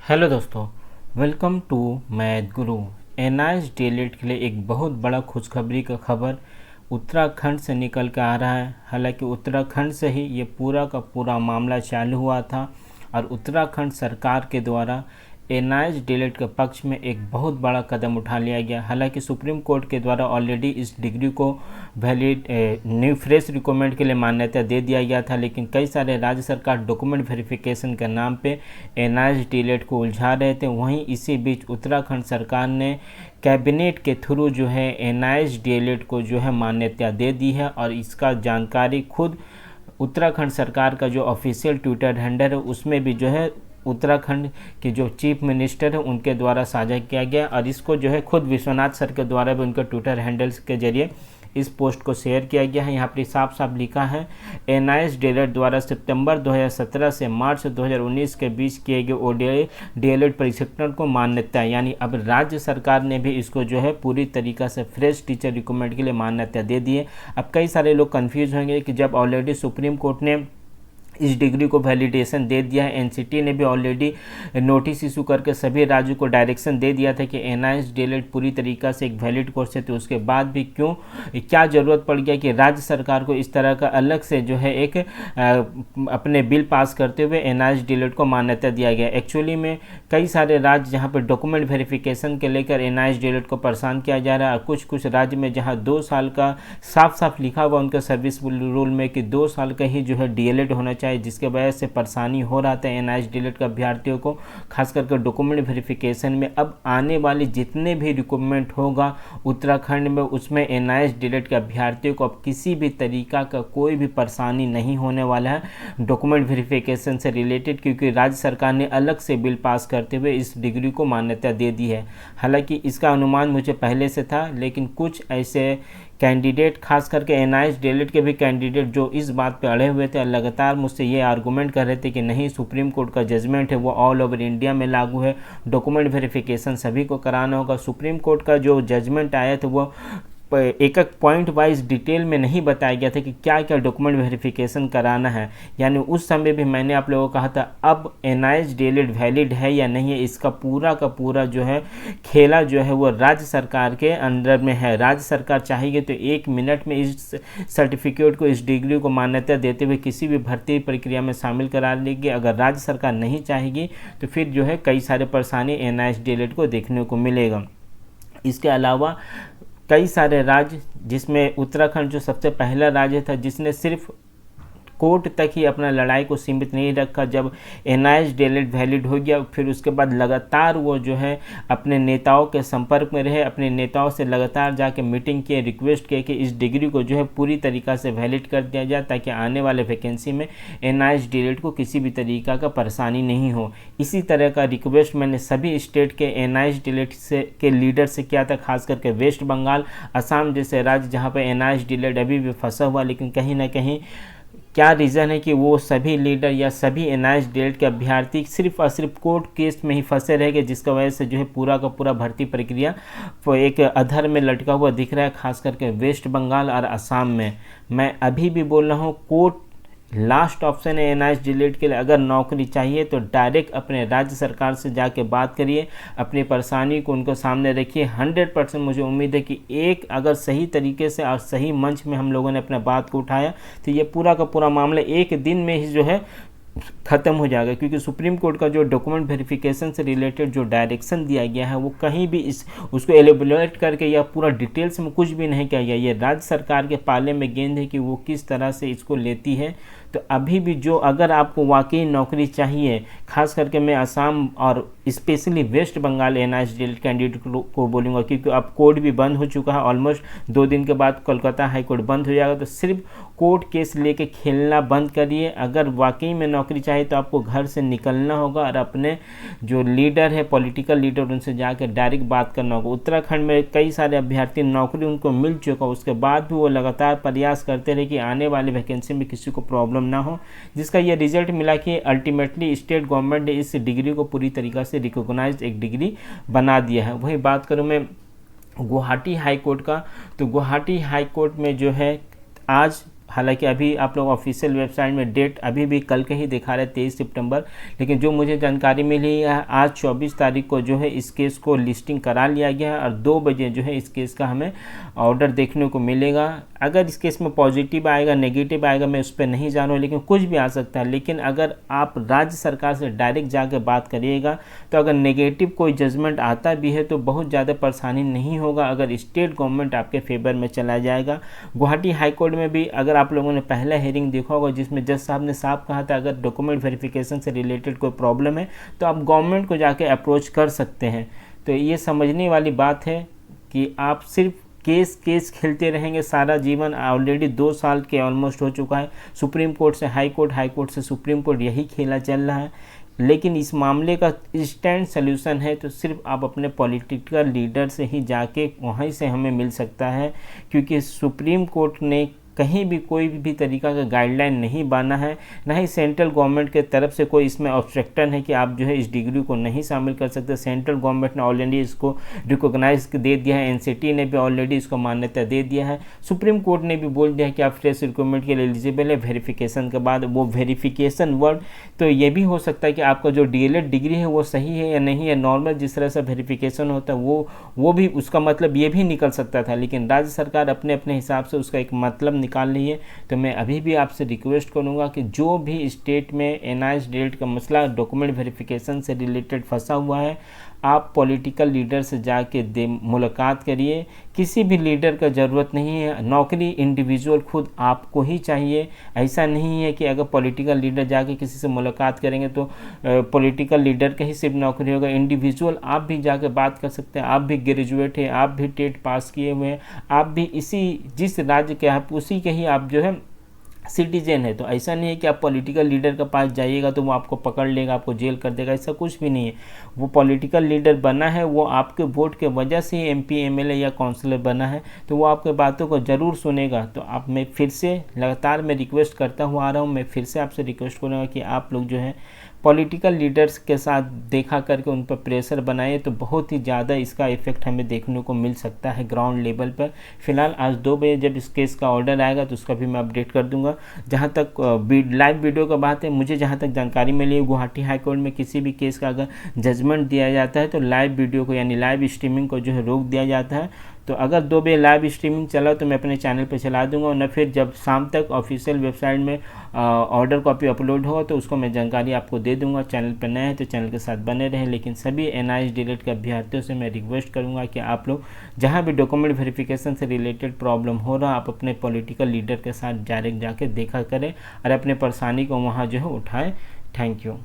Hello दोस्तों, welcome to math Guru. NIS DElEd के लिए एक बहुत बड़ा खुशखबरी का खबर उत्तराखंड से निकल कर आ रहा है। हालांकि उत्तराखंड से ही ये पूरा का पूरा मामला चालू हुआ था और उत्तराखंड सरकार के द्वारा एनआईएस डीएलएड के पक्ष में एक बहुत बड़ा कदम उठा लिया गया। हालांकि सुप्रीम कोर्ट के द्वारा ऑलरेडी इस डिग्री को वैलिड न्यू फ्रेश रिक्वायरमेंट के लिए मान्यता दे दिया गया था, लेकिन कई सारे राज्य सरकार डॉक्यूमेंट वेरिफिकेशन के नाम पे एनआईएस डीएलएड को उलझा रहे थे। वहीं इसी बीच उत्तराखंड सरकार ने कैबिनेट के थ्रू जो है एनआईएस डीएलएड को जो है मान्यता दे दी है और इसका जानकारी खुद उत्तराखंड सरकार का जो ऑफिशियल ट्विटर हैंडल है उसमें भी जो है उत्तराखंड के जो चीफ मिनिस्टर है उनके द्वारा साझा किया गया और इसको जो है खुद विश्वनाथ सर के द्वारा भी उनके ट्विटर हैंडल्स के जरिए इस पोस्ट को शेयर किया गया है। यहाँ पर साफ साफ लिखा है, एनआईएस डीएलएड द्वारा सितंबर 2017 से मार्च 2019 के बीच किए गए ओडीए डीएलएड प्रशिक्षण को मान्यता, यानी अब राज्य सरकार ने भी इसको जो है पूरी तरीक़ा से फ्रेश टीचर रिक्रूटमेंट के लिए मान्यता दे दी है। अब कई सारे लोग कंफ्यूज होंगे कि जब ऑलरेडी सुप्रीम कोर्ट ने इस डिग्री को वैलिडेशन दे दिया है, एनसीटी ने भी ऑलरेडी नोटिस इशू करके सभी राज्यों को डायरेक्शन दे दिया था कि एनआईएस डीएलएड पूरी तरीक़ा से एक वैलिड कोर्स है, तो उसके बाद भी क्यों क्या ज़रूरत पड़ गया कि राज्य सरकार को इस तरह का अलग से जो है एक अपने बिल पास करते हुए एनआईएस डीएलएड को मान्यता दिया गया। एक्चुअली में कई सारे राज्य जहाँ पर डॉक्यूमेंट वेरिफिकेशन के लेकर एनआईएस डीएलएड को परेशान किया जा रहा है और कुछ राज्य में जहाँ 2 साल का साफ साफ लिखा हुआ उनका सर्विस रूल में कि 2 साल का ही जो है डीएलएड होना चाहिए, जिसके वजह से परेशानी हो रहा था एनआईएस डीएलएड का अभ्यर्थियों को, खास करके डॉक्यूमेंट वेरिफिकेशन में। अब आने वाली जितने भी रिक्वायरमेंट होगा उत्तराखंड में उसमें एनआईएस डीएलएड के अभ्यर्थियों को अब किसी भी तरीका का कोई भी परेशानी नहीं होने वाला है डॉक्यूमेंट वेरिफिकेशन से रिलेटेड, क्योंकि राज्य सरकार ने अलग से बिल पास करते हुए इस डिग्री को मान्यता दे दी है। हालांकि इसका अनुमान मुझे पहले से था, लेकिन कुछ ऐसे कैंडिडेट खास करके एनआईएस डीएलएड के भी कैंडिडेट जो इस बात पे अड़े हुए थे, लगातार मुझसे ये आर्गूमेंट कर रहे थे कि नहीं, सुप्रीम कोर्ट का जजमेंट है वो ऑल ओवर इंडिया में लागू है, डॉक्यूमेंट वेरिफिकेशन सभी को कराना होगा। सुप्रीम कोर्ट का जो जजमेंट आया था वो एक एक पॉइंट वाइज डिटेल में नहीं बताया गया था कि क्या क्या डॉक्यूमेंट वेरिफिकेशन कराना है। यानी उस समय भी मैंने आप लोगों को कहा था अब एनआईएस डीएलएड वैलिड है या नहीं है, इसका पूरा का पूरा जो है खेला जो है वो राज्य सरकार के अंडर में है। राज्य सरकार चाहेगी तो 1 मिनट में इस सर्टिफिकेट को, इस डिग्री को मान्यता देते हुए किसी भी भर्ती प्रक्रिया में शामिल करा लेगी। अगर राज्य सरकार नहीं चाहेगी तो फिर जो है कई सारे परेशानी एनआईएस डीएलएड को देखने को मिलेगा। इसके अलावा कई सारे राज्य, जिसमें उत्तराखंड जो सबसे पहला राज्य था जिसने सिर्फ कोर्ट तक ही अपना लड़ाई को सीमित नहीं रखा, जब एनआईएस डीएलएड वैलिड हो गया फिर उसके बाद लगातार वो जो है अपने नेताओं के संपर्क में रहे, अपने नेताओं से लगातार जाके मीटिंग किए, रिक्वेस्ट किए कि इस डिग्री को जो है पूरी तरीक़ा से वैलिड कर दिया जाए ताकि आने वाले वैकेंसी में एनआईएस डीएलएड को किसी भी तरीक़ा का परेशानी नहीं हो। इसी तरह का रिक्वेस्ट मैंने सभी स्टेट के एनआईएस डीएलएड से के लीडर से किया था, खास करके वेस्ट बंगाल, असम जैसे राज्य जहाँ पर एनआईएस डीएलएड अभी भी फंसा हुआ, लेकिन कहीं ना कहीं क्या रीज़न है कि वो सभी लीडर या सभी एनआईएस डीएलएड के अभ्यर्थी सिर्फ और सिर्फ कोर्ट केस में ही फंसे रह गए, जिसका वजह से जो है पूरा का पूरा भर्ती प्रक्रिया एक अधर में लटका हुआ दिख रहा है, खास करके वेस्ट बंगाल और असम में। मैं अभी भी बोल रहा हूँ, कोर्ट लास्ट ऑप्शन है एनआईएस डीएलएड के लिए। अगर नौकरी चाहिए तो डायरेक्ट अपने राज्य सरकार से जाके बात करिए, अपनी परेशानी को उनको सामने रखिए। 100% मुझे उम्मीद है कि एक अगर सही तरीके से और सही मंच में हम लोगों ने अपने बात को उठाया तो ये पूरा का पूरा मामला एक दिन में ही जो है ख़त्म हो जाएगा, क्योंकि सुप्रीम कोर्ट का जो डॉक्यूमेंट वेरिफिकेशन से रिलेटेड जो डायरेक्शन दिया गया है वो कहीं भी उसको एलेबोरेट करके या पूरा डिटेल्स में कुछ भी नहीं किया गया। ये राज्य सरकार के पाले में गेंद है कि वो किस तरह से इसको लेती है। तो अभी भी जो अगर आपको वाकई नौकरी चाहिए, खास करके मैं असम और specially West Bengal NIS DElEd candidate को बोलूँगा, क्योंकि अब कोर्ट भी बंद हो चुका है, ऑलमोस्ट 2 दिन के बाद कोलकाता हाई कोर्ट बंद हो जाएगा, तो सिर्फ कोर्ट केस लेके खेलना बंद करिए। अगर वाकई में नौकरी चाहिए तो आपको घर से निकलना होगा और अपने जो लीडर है, पॉलिटिकल लीडर, उनसे जाकर डायरेक्ट बात करना होगा। उत्तराखंड में कई सारे अभ्यर्थी नौकरी उनको मिल चुका, उसके बाद भी वो लगातार प्रयास करते रहे कि आने वाली वैकेंसी में किसी को प्रॉब्लम ना हो, जिसका ये रिजल्ट मिला कि अल्टीमेटली स्टेट गवर्नमेंट ने इस डिग्री को पूरी तरीक़ा से रिकॉग्नाइज्ड एक डिग्री बना दिया है। वही बात करूँ मैं गुवाहाटी हाई कोर्ट का, तो गुवाहाटी हाई कोर्ट में जो है आज हालांकि अभी आप लोग ऑफिशियल वेबसाइट में डेट अभी भी कल के ही दिखा रहे 23 सितंबर, लेकिन जो मुझे जानकारी मिली है आज 24 तारीख को जो है इस केस को लिस्टिंग करा लिया गया है और 2 बजे जो है इस केस का हमें ऑर्डर देखने को मिलेगा। अगर इस केस में पॉजिटिव आएगा नेगेटिव आएगा मैं उस पर नहीं जान रहा हूँ, लेकिन कुछ भी आ सकता है। लेकिन अगर आप राज्य सरकार से डायरेक्ट जाकर बात करिएगा तो अगर नेगेटिव कोई जजमेंट आता भी है तो बहुत ज़्यादा परेशानी नहीं होगा अगर स्टेट गवर्नमेंट आपके फेवर में चला जाएगा। गुवाहाटी हाई कोर्ट में भी अगर आप लोगों ने पहला हेयरिंग देखा होगा जिसमें जज साहब ने साफ कहा था अगर डॉक्यूमेंट वेरिफिकेशन से रिलेटेड कोई प्रॉब्लम है तो आप गवर्नमेंट को जाके अप्रोच कर सकते हैं। तो ये समझने वाली बात है कि आप सिर्फ केस खेलते रहेंगे सारा जीवन। ऑलरेडी 2 साल के ऑलमोस्ट हो चुका है, सुप्रीम कोर्ट से हाई कोर्ट, हाई कोर्ट से सुप्रीम कोर्ट, यही खेला चल रहा है। लेकिन इस मामले का इंस्टेंट सल्यूशन है तो सिर्फ आप अपने पॉलिटिकल लीडर से ही जाके वहीं से हमें मिल सकता है, क्योंकि सुप्रीम कोर्ट ने कहीं भी कोई भी तरीका का गाइडलाइन नहीं बना है, ना ही सेंट्रल गवर्नमेंट के तरफ से कोई इसमें ऑब्स्ट्रक्शन है कि आप जो है इस डिग्री को नहीं शामिल कर सकते। सेंट्रल गवर्नमेंट ने ऑलरेडी इसको रिकॉग्नाइज दे दिया है, एनसीटी ने भी ऑलरेडी इसको मान्यता दे दिया है, सुप्रीम कोर्ट ने भी बोल दिया है कि आप फ्रेश रिक्रूटमेंट के लिए एलिजिबल है वेरिफिकेशन के बाद। वो वेरिफिकेशन वर्ड तो ये भी हो सकता है कि आपका जो डीएलएड डिग्री है वो सही है या नहीं है, नॉर्मल जिस तरह से वेरिफिकेशन होता है वो भी उसका मतलब ये भी निकल सकता था, लेकिन राज्य सरकार अपने अपने हिसाब से उसका एक मतलब निकाल ली है। तो मैं अभी भी आपसे रिक्वेस्ट करूंगा कि जो भी स्टेट में एनआईएस डेट का मसला डॉक्यूमेंट वेरिफिकेशन से रिलेटेड फंसा हुआ है आप पॉलिटिकल लीडर से जाके मुलाकात करिए। किसी भी लीडर का ज़रूरत नहीं है, नौकरी इंडिविजुअल खुद आपको ही चाहिए। ऐसा नहीं है कि अगर पॉलिटिकल लीडर जाके किसी से मुलाकात करेंगे तो पॉलिटिकल लीडर का ही सिर्फ नौकरी होगा। इंडिविजुअल आप भी जाके बात कर सकते हैं, आप भी ग्रेजुएट हैं, आप भी टेट पास किए हुए हैं, आप भी इसी जिस राज्य के आप उसी के ही आप जो है सिटीजन है। तो ऐसा नहीं है कि आप पॉलिटिकल लीडर के पास जाइएगा तो वो आपको पकड़ लेगा, आपको जेल कर देगा, ऐसा कुछ भी नहीं है। वो पॉलिटिकल लीडर बना है, वो आपके वोट के वजह से एमपी एमएलए या काउंसलर बना है, तो वो आपके बातों को ज़रूर सुनेगा। तो आप मैं फिर से लगातार मैं रिक्वेस्ट करता हुआ आ रहा हूँ, मैं फिर से आपसे रिक्वेस्ट करूँगा कि आप लोग जो है पॉलिटिकल लीडर्स के साथ देखा करके उन पर प्रेशर बनाए तो बहुत ही ज़्यादा इसका इफेक्ट हमें देखने को मिल सकता है ग्राउंड लेवल पर। फिलहाल आज 2 बजे जब इस केस का ऑर्डर आएगा तो उसका भी मैं अपडेट कर दूंगा। जहां तक लाइव वीडियो का बात है, मुझे जहां तक जानकारी मिली है गुवाहाटी हाई कोर्ट में किसी भी केस का अगर जजमेंट दिया जाता है तो लाइव वीडियो को यानी लाइव स्ट्रीमिंग को जो है रोक दिया जाता है। तो अगर 2 बजे लाइव स्ट्रीमिंग चला तो मैं अपने चैनल पे चला दूंगा, और न फिर जब शाम तक ऑफिशियल वेबसाइट में ऑर्डर कॉपी अपलोड हो तो उसको मैं जानकारी आपको दे दूंगा। चैनल पर नए हैं तो चैनल के साथ बने रहें। लेकिन सभी एनआईएस डीएलएड के अभ्यर्थियों से मैं रिक्वेस्ट करूंगा कि आप लोग जहां भी डॉक्यूमेंट वेरिफिकेशन से रिलेटेड प्रॉब्लम हो रहा आप अपने पॉलिटिकल लीडर के साथ डायरेक्ट जाके देखा करें और अपने परेशानी को वहाँ जो है उठाएँ। Thank you.